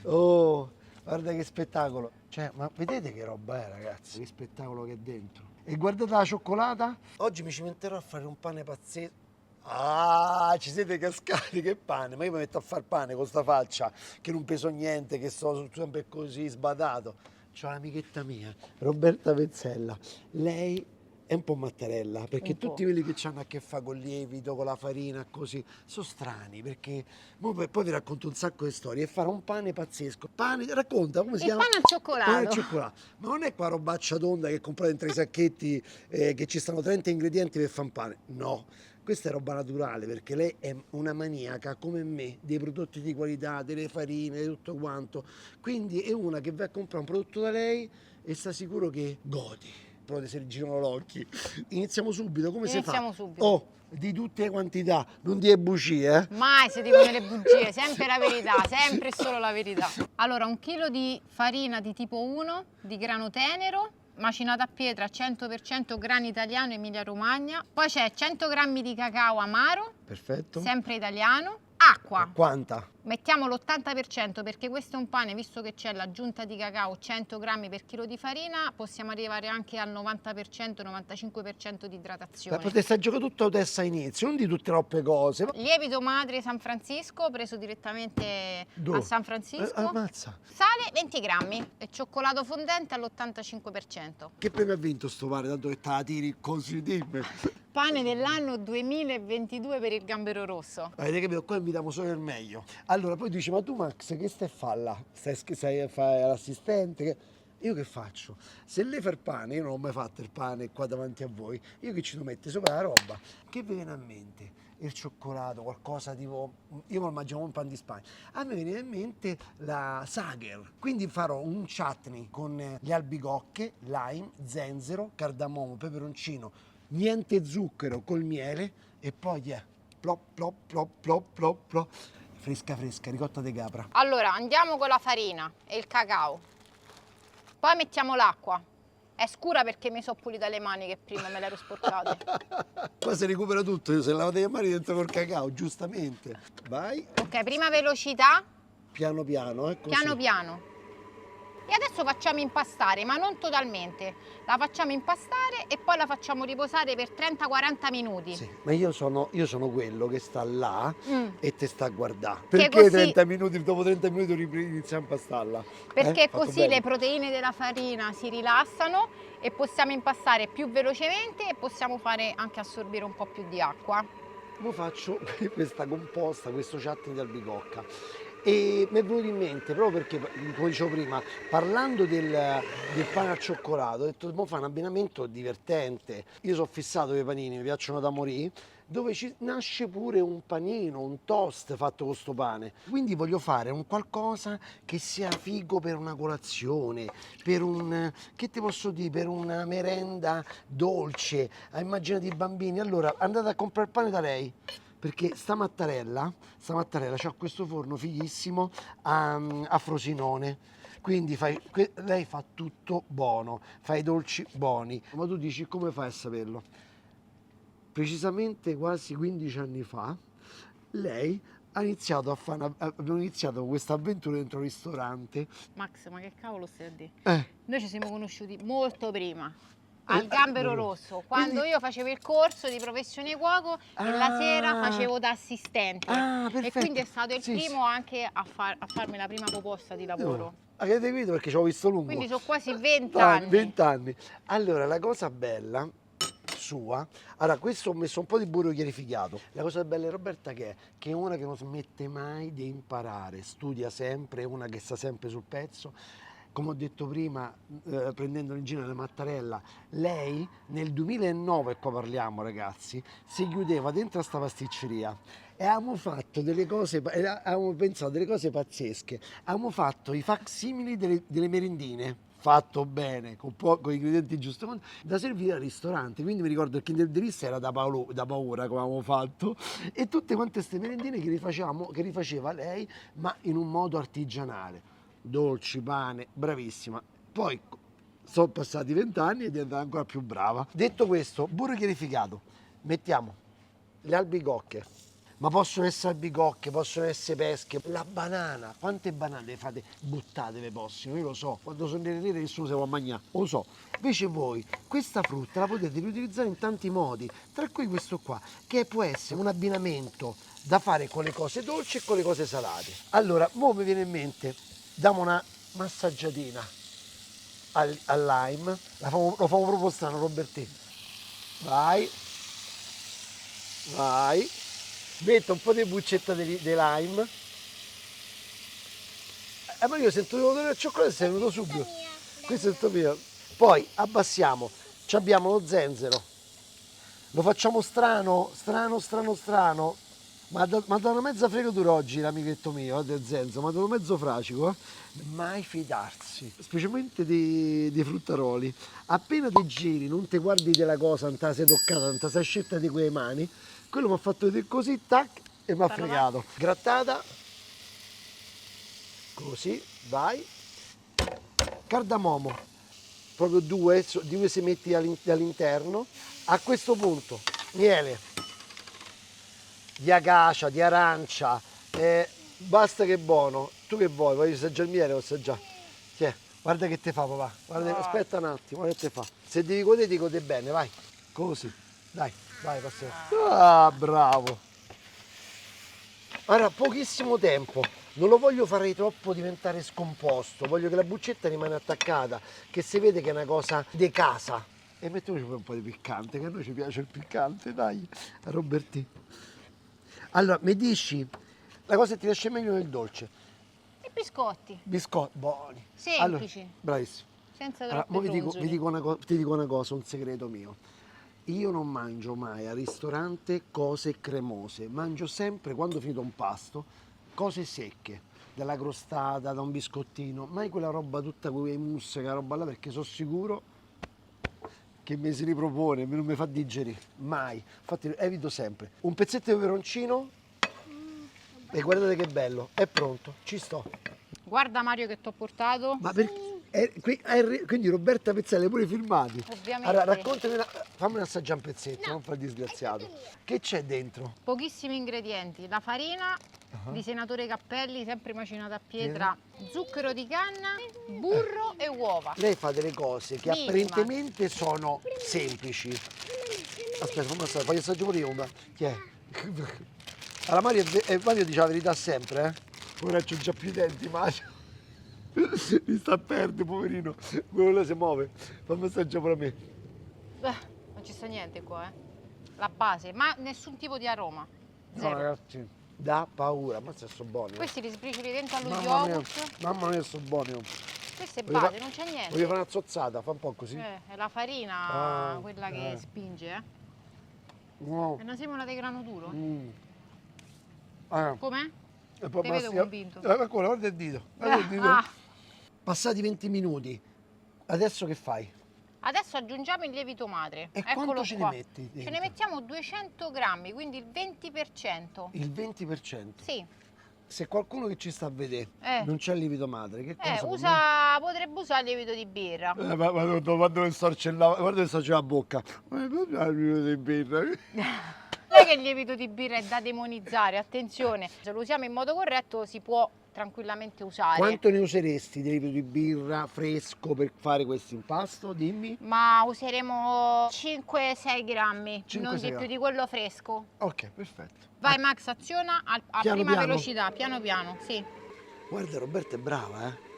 Oh, guarda che spettacolo. Cioè, ma vedete che roba è, ragazzi? Che spettacolo che è dentro. E guardate la cioccolata. Oggi mi cimenterò a fare un pane pazzesco. Ah, ci siete cascati, che pane. Ma io mi metto a fare pane con sta faccia, che non peso niente, che sto sempre così sbadato. C'ho un'amichetta mia, Roberta Pezzella. Lei è un po' mattarella, perché Un tutti po'. quelli che hanno a che fare con il lievito, con la farina, così, sono strani, perché poi vi racconto un sacco di storie e farà un pane pazzesco. Pane, racconta come si Il chiama? pane al Pane al cioccolato. cioccolato. Ma non è qua robaccia tonda che comprate dentro i sacchetti che ci stanno 30 ingredienti per fare un pane. No, questa è roba naturale perché lei è una maniaca come me dei prodotti di qualità, delle farine, di tutto quanto. Quindi è una che va a comprare un prodotto da lei e sta sicuro che godi. Proprio se ne girano l'occhio. Iniziamo subito, come si fa? Iniziamo subito. Oh, di tutte le quantità, non di bugie, eh? Mai si dicono le bugie, sempre la verità, sempre e solo la verità. Allora, 1 chilo di farina di tipo 1, di grano tenero, macinata a pietra, 100% grano italiano Emilia Romagna. Poi c'è 100 grammi di cacao amaro, Perfetto. sempre italiano. Acqua, Quanta? mettiamo l'80% perché questo è un pane, visto che c'è l'aggiunta di cacao, 100 grammi per chilo di farina, possiamo arrivare anche al 90%, 95% di Beh, idratazione. potresti giocare tutto a testa all'inizio, non di tutte troppe cose. Lievito madre San Francisco, preso direttamente Dove? a San Francisco. Ammazza. Sale 20 grammi e cioccolato fondente all'85%. Che premio ha vinto sto pane, tanto che te la tiri così, dimmi. Pane dell'anno 2022 per il gambero rosso. Avete capito? Qua invitiamo solo il meglio. Allora, poi dici, ma tu Max, che stai a fare là? Stai a fare l'assistente? Io che faccio? Se lei fa il pane, io non ho mai fatto il pane qua davanti a voi, io che ci devo mettere sopra la roba? Che vi viene a mente? Il cioccolato, qualcosa tipo... Io me lo mangiavo un pan di Spagna. A me viene in mente la Sager. Quindi farò un chutney con le albicocche, lime, zenzero, cardamomo, peperoncino, niente zucchero, col miele e poi plop plop plop plop plop plop. Fresca fresca, ricotta di capra. Allora, andiamo con la farina e il cacao. Poi mettiamo l'acqua. È scura perché mi sono pulita le mani che prima me le ero sporcate. Qua si recupera tutto, se lavate le mani dentro col cacao, giustamente. Vai, Ok, prima velocità, piano piano, così. piano piano. E adesso facciamo impastare, ma non totalmente. La facciamo impastare e poi la facciamo riposare per 30-40 minuti. Sì, ma io sono quello che sta là e te sta a guardare. Che Perché così- 30 minuti, dopo 30 minuti iniziamo a impastarla? Perché Fatto così bene? le proteine della farina si rilassano e possiamo impastare più velocemente e possiamo fare anche assorbire un po' più di acqua. Mo faccio questa composta, questo chutney di albicocca. E mi è venuto in mente, proprio perché, come dicevo prima, parlando del pane al cioccolato, ho detto, mo fa un abbinamento divertente. Io sono fissato con i panini, mi piacciono da morire, dove ci nasce pure un panino, un toast fatto con sto pane. Quindi voglio fare un qualcosa che sia figo per una colazione, per un, che ti posso dire, per una merenda dolce. Immaginate i bambini, allora andate a comprare il pane da lei. Perché sta mattarella c'ha questo forno fighissimo a Frosinone. Quindi lei fa tutto buono, fa i dolci buoni. Ma tu dici come fai a saperlo? Precisamente quasi 15 anni fa, lei ha iniziato abbiamo iniziato questa avventura dentro un ristorante. Max, ma che cavolo stai a dire? Eh, Noi ci siamo conosciuti molto prima, al Gambero Rosso, quando Quindi- io facevo il corso di professione cuoco e la sera Ah. facevo da assistente. Ah, E perfetto. quindi è stato il Sì, primo sì. anche a farmi la prima proposta di lavoro. Avete capito perché ci ho visto lungo? Quindi sono quasi 20 anni. 20 anni. Allora, la cosa bella sua, allora questo ho messo un po' di burro chiarificato. La cosa bella di Roberta che è una che non smette mai di imparare, studia sempre, è una che sta sempre sul pezzo. Come ho detto prima, prendendo in giro la mattarella, lei nel 2009, qua parliamo ragazzi, si chiudeva dentro a sta pasticceria e avevamo fatto delle cose, avevamo pensato delle cose pazzesche. Avevamo fatto i facsimili delle merendine, fatto bene, con gli ingredienti giusti, da servire al ristorante. Quindi mi ricordo che il Kinder Delice era da paura come avevamo fatto, e tutte quante queste merendine che rifaceva lei, ma in un modo artigianale. Dolci, pane, bravissima. Poi sono passati 20 anni e è diventata ancora più brava. Detto questo, burro chiarificato, mettiamo le albicocche, ma possono essere albicocche, possono essere pesche. La banana, quante banane fate buttate le prossime? Io lo so, quando sono nere nessuno si può mangiare, lo so. Invece voi questa frutta la potete riutilizzare in tanti modi, tra cui questo qua, che può essere un abbinamento da fare con le cose dolci e con le cose salate. Allora, mo mi viene in mente, diamo una massaggiatina al lime, lo famo proprio strano, Robertino. Vai, vai, metto un po' di buccetta di lime. Ma io sento l'odore del cioccolato e sei venuto subito. Questo è tutto mio. Poi abbassiamo, ci abbiamo lo zenzero. Lo facciamo strano, ma da una mezza fregatura oggi l'amichetto mio, del zenzero, ma da un mezzo fracico. Mai fidarsi, specialmente di fruttaroli. Appena ti giri, non ti guardi della cosa, non te la sei toccata, non te la sei scelta di quelle mani, quello mi ha fatto vedere così, tac, e mi ha fregato. Grattata, così, vai. Cardamomo, proprio due se metti all'interno. A questo punto, miele di acacia, di arancia, basta che è buono. Tu che vuoi? Voglio assaggiare il miele o assaggiare? Tiè, guarda che te fa papà, guarda, aspetta un attimo, guarda che te fa. Se devi godere, ti gode bene, vai. Così, dai, vai, passiamo. Ah, bravo. Ora, pochissimo tempo, non lo voglio fare troppo diventare scomposto, voglio che la buccetta rimane attaccata, che si vede che è una cosa di casa. E mettiamoci poi un po' di piccante, che a noi ci piace il piccante, dai, a Roberti. Allora, mi dici, la cosa che ti piace meglio nel dolce? I biscotti. Biscotti, buoni. Semplici. Allora, bravissimo. Senza Allora, troppi mo fronzoli. ti dico una cosa, un segreto mio. Io non mangio mai al ristorante cose cremose, mangio sempre, quando ho finito un pasto, cose secche, dalla crostata, da un biscottino, mai quella roba tutta con i mousse, quella roba là, perché sono sicuro che mi si ripropone, non mi fa digerire, mai. Infatti evito sempre. Un pezzetto di peperoncino e guardate che bello, è pronto, ci sto. Guarda Mario che ti ho portato. Ma perché? Quindi Roberta Pezzella pure filmati. Ovviamente. Allora raccontami, fammi assaggiare un pezzetto, non far disgraziato. Che c'è dentro? Pochissimi ingredienti, la farina di Senatore Cappelli, sempre macinata a pietra, zucchero di canna, burro e uova. Lei fa delle cose che Minima. apparentemente sono semplici. Aspetta, fammi assaggiare, voglio assaggiare pure io una. Chi è? Allora Mario dice la verità sempre, eh? Ora c'ho già più i denti, Mario. Mi sta a perdere, poverino. Quello là si muove. Fammi assaggiare pure a me. Non ci sta niente qua, eh. La base, ma nessun tipo di aroma. No, Zero. ragazzi, dà paura, ma se sono buoni. Questi li sbricioli dentro allo Mamma mia, yogurt. mamma mia, sono buoni. Questa è Voglio base, fa- non c'è niente. Voglio fare una zozzata, fa un po' così. È la farina Ah, quella che spinge, eh. No. È una semola di grano duro. Mm. Ah, Com'è? e poi Ti vedo mastica- convinto. Ancora, guarda il dito. Guarda il dito. Ah. Passati 20 minuti, adesso che fai? Adesso aggiungiamo il lievito madre. E Eccolo quanto ce ne qua. metti Ce dentro? ne mettiamo 200 grammi, quindi il 20%. Il 20%. Sì, Se qualcuno che ci sta a vedere non c'è il lievito madre, che cosa può potrebbe usare il lievito di birra. ma guarda che storce la bocca. Ma il lievito di birra. Non è che il lievito di birra è da demonizzare, attenzione, se lo usiamo in modo corretto si può tranquillamente usare. Quanto ne useresti di lievito di birra fresco per fare questo impasto? Dimmi. Ma useremo 5-6 grammi, 5-6 non di più grammi. di quello fresco. Ok, perfetto. Vai Max, aziona a Piano prima piano? velocità, piano piano, sì. Guarda, Roberta è brava, eh.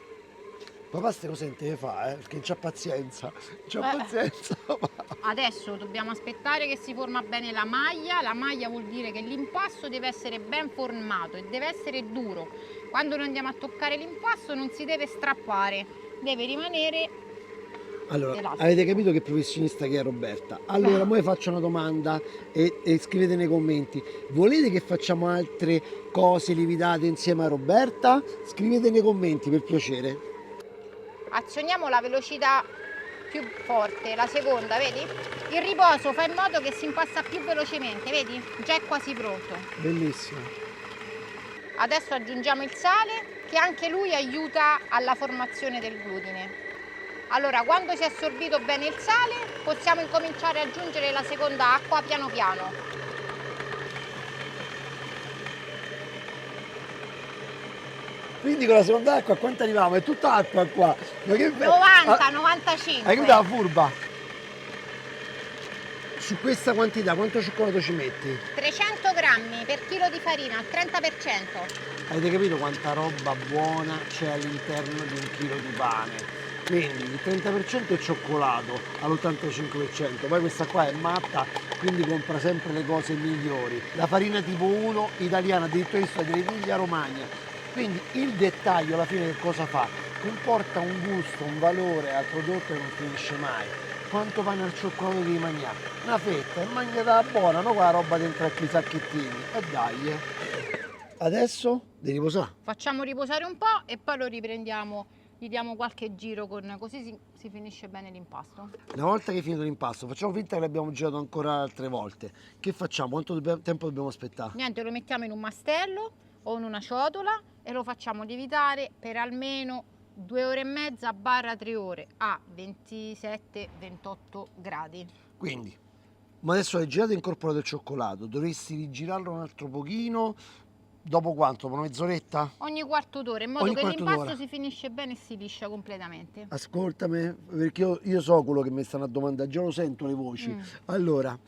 Papà ste cose non te le fa, perché non c'ha pazienza. Non c'ha pazienza, papà. Adesso dobbiamo aspettare che si forma bene la maglia. La maglia vuol dire che l'impasto deve essere ben formato e deve essere duro. Quando noi andiamo a toccare l'impasto non si deve strappare, deve rimanere Allora, elastico. avete capito che professionista che è Roberta? Allora, ora vi faccio una domanda e scrivete nei commenti. Volete che facciamo altre cose lievitate insieme a Roberta? Scrivete nei commenti, per piacere. Azioniamo la velocità più forte, la seconda, vedi? Il riposo fa in modo che si impasta più velocemente, vedi? Già è quasi pronto. Bellissimo. Adesso aggiungiamo il sale che anche lui aiuta alla formazione del glutine. Allora, quando si è assorbito bene il sale, possiamo incominciare ad aggiungere la seconda acqua piano piano. Quindi con la seconda acqua a quanto arriviamo? È tutta acqua qua. Ma che 90, 95. Hai capito la furba? Su questa quantità quanto cioccolato ci metti? 300 grammi per chilo di farina, al 30%. Avete capito quanta roba buona c'è all'interno di un chilo di pane? Quindi il 30% è cioccolato all'85%, poi questa qua è matta, quindi compra sempre le cose migliori. La farina tipo 1 italiana, addirittura io sto dell'Emilia Romagna. Quindi il dettaglio alla fine che cosa fa? Comporta un gusto, un valore al prodotto che non finisce mai. Quanto pane al cioccolato devi mangiare? Una fetta e mangiata buona, non quella roba dentro a quei sacchettini. E dai, Adesso devi riposare. Facciamo riposare un po' e poi lo riprendiamo, gli diamo qualche giro così si finisce bene l'impasto. Una volta che è finito l'impasto, facciamo finta che l'abbiamo girato ancora altre volte. Che facciamo? Quanto tempo dobbiamo aspettare? Niente, lo mettiamo in un mastello o in una ciotola e lo facciamo lievitare per almeno 2 ore e mezza barra 3 ore a 27-28 gradi. Quindi, ma adesso hai girato e incorporato il cioccolato, dovresti rigirarlo un altro pochino. Dopo quanto? Dopo una mezz'oretta? Ogni quarto d'ora, in modo Ogni che quarto l'impasto d'ora. si finisce bene e si liscia completamente. Ascoltami, perché io so quello che mi stanno a domandare, già lo sento le voci. Allora,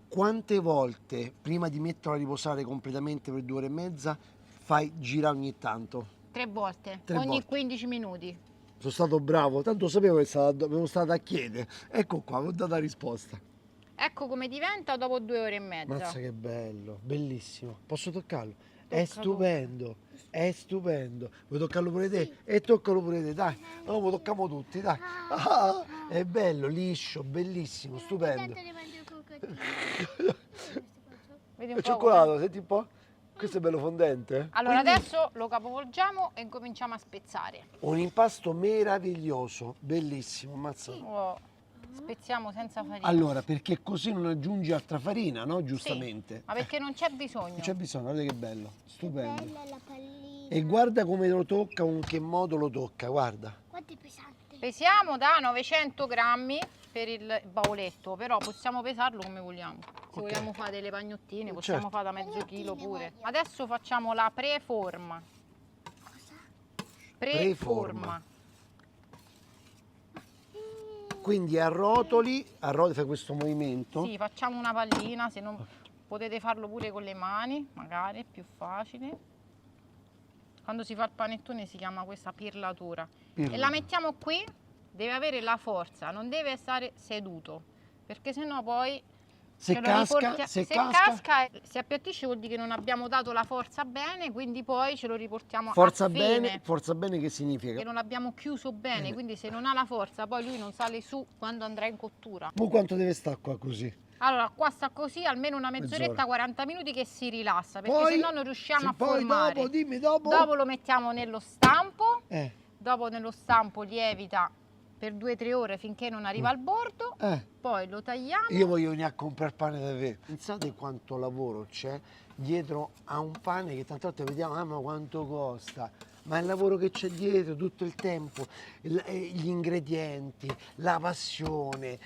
quante volte prima di metterlo a riposare completamente per 2 ore e mezza fai girare ogni tanto? 3 volte, 3 ogni volte. 15 minuti. Sono stato bravo, tanto sapevo che avevo stato a chiedere. Ecco qua, vi ho dato la risposta. Ecco come diventa dopo 2 ore e mezza. Mazza che bello, bellissimo. Posso toccarlo? È Toccalo. stupendo, è stupendo. Vuoi toccarlo pure te? E toccalo pure te, dai. No, lo tocchiamo tutti, dai. Ah, è bello, liscio, bellissimo, stupendo. Vedi un Il po' cioccolato, senti un po'? Questo è bello fondente. Allora Quindi, adesso lo capovolgiamo e cominciamo a spezzare. un impasto meraviglioso, bellissimo, mazza. Oh, spezziamo senza farina. Allora, perché così non aggiungi altra farina, no? Giustamente. Sì, ma perché non c'è bisogno. Non c'è bisogno, guardate che bello, stupendo. Bella la pallina. E guarda come lo tocca, in che modo lo tocca, guarda. Quanto è pesante. Pesiamo da 900 grammi per il bauletto, però possiamo pesarlo come vogliamo. Se vogliamo fare delle pagnottine, possiamo Certo. fare da mezzo chilo pure. Adesso facciamo la preforma. Preforma. Quindi arrotoli, fai questo movimento. Sì, facciamo una pallina, se non potete farlo pure con le mani, magari è più facile. Quando si fa il panettone si chiama questa pirlatura. E la mettiamo qui, deve avere la forza, non deve stare seduto, perché sennò poi Se ce lo casca, riportia- se se casca, casca, si appiattisce, vuol dire che non abbiamo dato la forza bene, quindi poi ce lo riportiamo forza a fine. bene che significa? Che non abbiamo chiuso bene, quindi se non ha la forza poi lui non sale su quando andrà in cottura. Mo quanto deve stare qua così? Allora qua sta così almeno una Mezz'ora. mezz'oretta, 40 minuti che si rilassa, perché Poi, se no non riusciamo sì, a poi formare. dopo, dimmi dopo. Dopo lo mettiamo nello stampo, Dopo. nello stampo lievita per 2-3 ore finché non arriva al bordo, poi lo tagliamo. Io voglio venire a comprare pane da te. Pensate quanto lavoro c'è dietro a un pane che tante volte vediamo, ma quanto costa? Ma il lavoro che c'è dietro, tutto il tempo, gli ingredienti, la passione,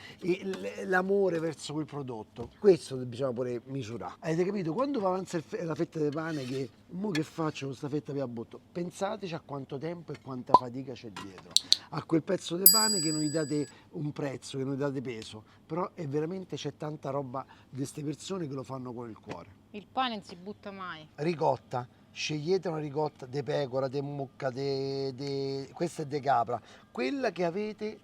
l'amore verso quel prodotto. Questo bisogna pure misurare. Avete capito? Quando avanza la fetta di pane, che mo che faccio con questa fetta via botto? Pensateci a quanto tempo e quanta fatica c'è dietro. A quel pezzo di pane che non gli date un prezzo, che non gli date peso. Però è veramente c'è tanta roba di queste persone che lo fanno con il cuore. Il pane non si butta mai. Ricotta. Scegliete una ricotta di pecora, di mucca, questa è di capra, quella che avete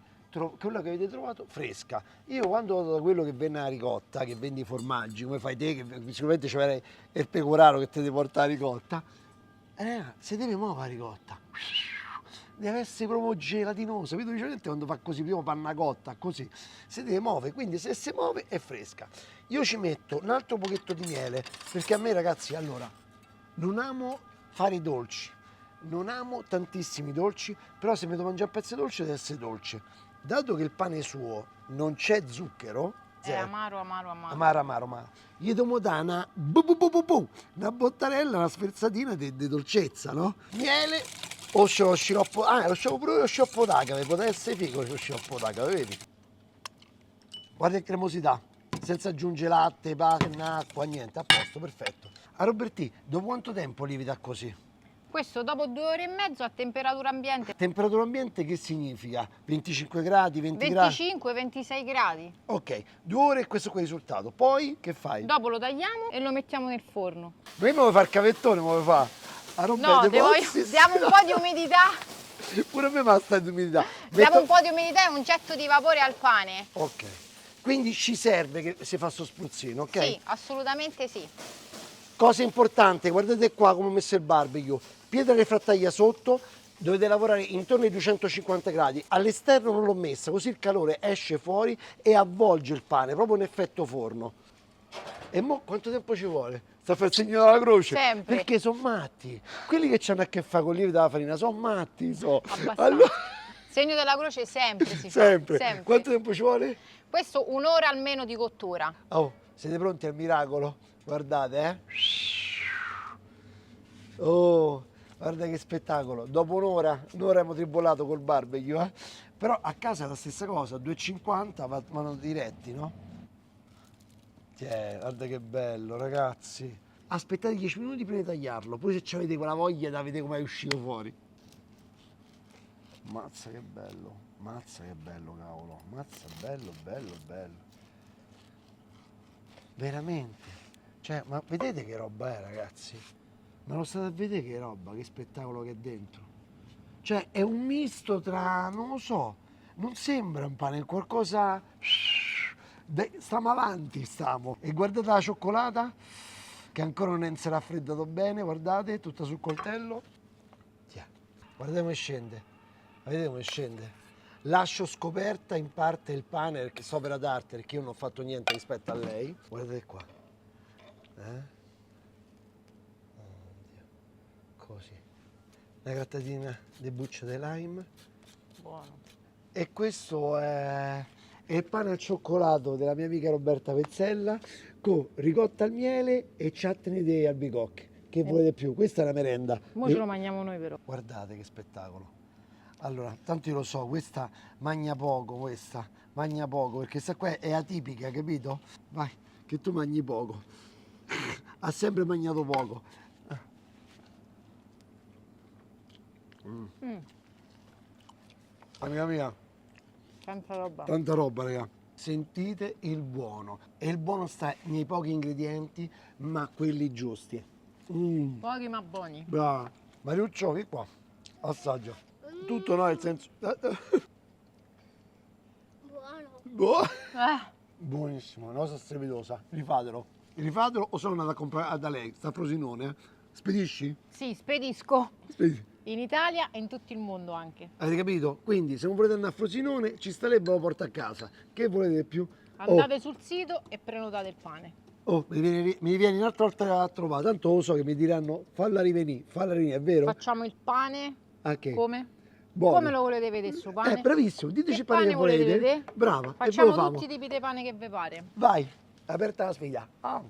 trovato fresca. Io quando vado da quello che vende la ricotta, che vende i formaggi, come fai te, che sicuramente c'è il pecoraro che ti porta la ricotta, si deve muovere la ricotta. Deve essere proprio gelatinosa, vedo generalmente quando fa così, prima panna cotta, così, si deve muovere, quindi se si muove è fresca. Io ci metto un altro pochetto di miele, perché a me ragazzi, allora, non amo fare i dolci, non amo tantissimi dolci, però se mi devo mangiare un pezzo di dolce deve essere dolce. Dato che il pane suo non c'è zucchero, È amaro, amaro, amaro. amaro, gli devo dare una bottarella, una sferzatina di dolcezza, no? Miele o lo sciroppo, lo sciroppo d'agave, potrebbe essere figo lo sciroppo d'agave, vedi? Guarda che cremosità, senza aggiungere latte, panna, acqua, niente, a posto, perfetto. A Roberti, dopo quanto tempo lievita così? Questo dopo 2 ore e mezzo a temperatura ambiente. Temperatura ambiente che significa? 25 gradi, 20 gradi? 25-26 gradi. Ok, 2 ore e questo qua è il risultato. Poi che fai? Dopo lo tagliamo e lo mettiamo nel forno. Prima vuoi fare il cavettone, come fa? A No, diamo un po' di umidità. Pure a me basta di umidità. Diamo un po' di umidità e un getto di vapore al pane. Ok, quindi ci serve che si fa sto spruzzino, ok? Sì, assolutamente sì. Cosa importante, guardate qua come ho messo il barbecue. Pietra refrattaria sotto, dovete lavorare intorno ai 250 gradi. All'esterno non l'ho messa, così il calore esce fuori e avvolge il pane, proprio un effetto forno. E mo quanto tempo ci vuole? Sta per il segno della croce? Sempre. Perché sono matti. Quelli che hanno a che fare con il lievito della farina sono matti. Abbastanza. Segno della croce sempre si fa. Sempre. Sempre. Quanto tempo ci vuole? Questo 1 ora almeno di cottura. Oh, siete pronti al miracolo? Guardate, eh? Oh, guarda che spettacolo. Dopo un'ora abbiamo tribolato col barbecue, eh? Però a casa è la stessa cosa, 2,50 vanno diretti, no? Guarda che bello, ragazzi. Aspettate 10 minuti prima di tagliarlo, poi se avete quella voglia da vedere come è uscito fuori. Mazza che bello, cavolo. Mazza, bello, bello, bello. Veramente. Cioè, ma vedete che roba è, ragazzi? Ma lo state a vedere che roba, che spettacolo che è dentro? Cioè, è un misto tra, non lo so, non sembra un pane, è qualcosa... Stiamo avanti, stiamo. E guardate la cioccolata, che ancora non si è raffreddato bene, guardate, tutta sul coltello. Guardate come scende, vedete come scende? Lascio scoperta in parte il pane perché so opera d'arte, perché io non ho fatto niente rispetto a lei. Guardate qua. Oddio. Così. Una grattatina di bucce di lime. Buono. E questo è il pane al cioccolato della mia amica Roberta Pezzella con ricotta al miele e chutney di albicocche. Che volete più? Questa è la merenda. Mo ce lo mangiamo noi però. Guardate che spettacolo. Allora, tanto io lo so, questa magna poco, perché questa qua è atipica, capito? Vai, che tu mangi poco. Ha sempre mangiato poco. Amica mia, tanta roba, raga. Sentite il buono. E il buono sta nei pochi ingredienti, ma quelli giusti. Pochi ma buoni. Brava. Mariuccio, vieni qua. Assaggia. Tutto no, nel senso... Buono. Buonissimo, una cosa strepitosa. Rifatelo. Rifatelo o sono andato a comprare da lei? Sta a Frosinone, eh? Spedisci? Sì, spedisco. Spedisci. In Italia e in tutto il mondo anche. Avete capito? Quindi se non volete andare a Frosinone, ci starebbe la porta a casa. Che volete di più? Andate sul sito e prenotate il pane. Mi vieni un'altra volta a trovare, tanto lo so che mi diranno falla rivenire, è vero? Facciamo il pane. Ah, che? Come? Buono. Come lo volete vedere sto pane? Bravissimo, diteci Che il pane che volete. vedere? Brava, e ve Facciamo lo famo. tutti i tipi di pane che vi pare. Vai, aperta la sfida. Ah.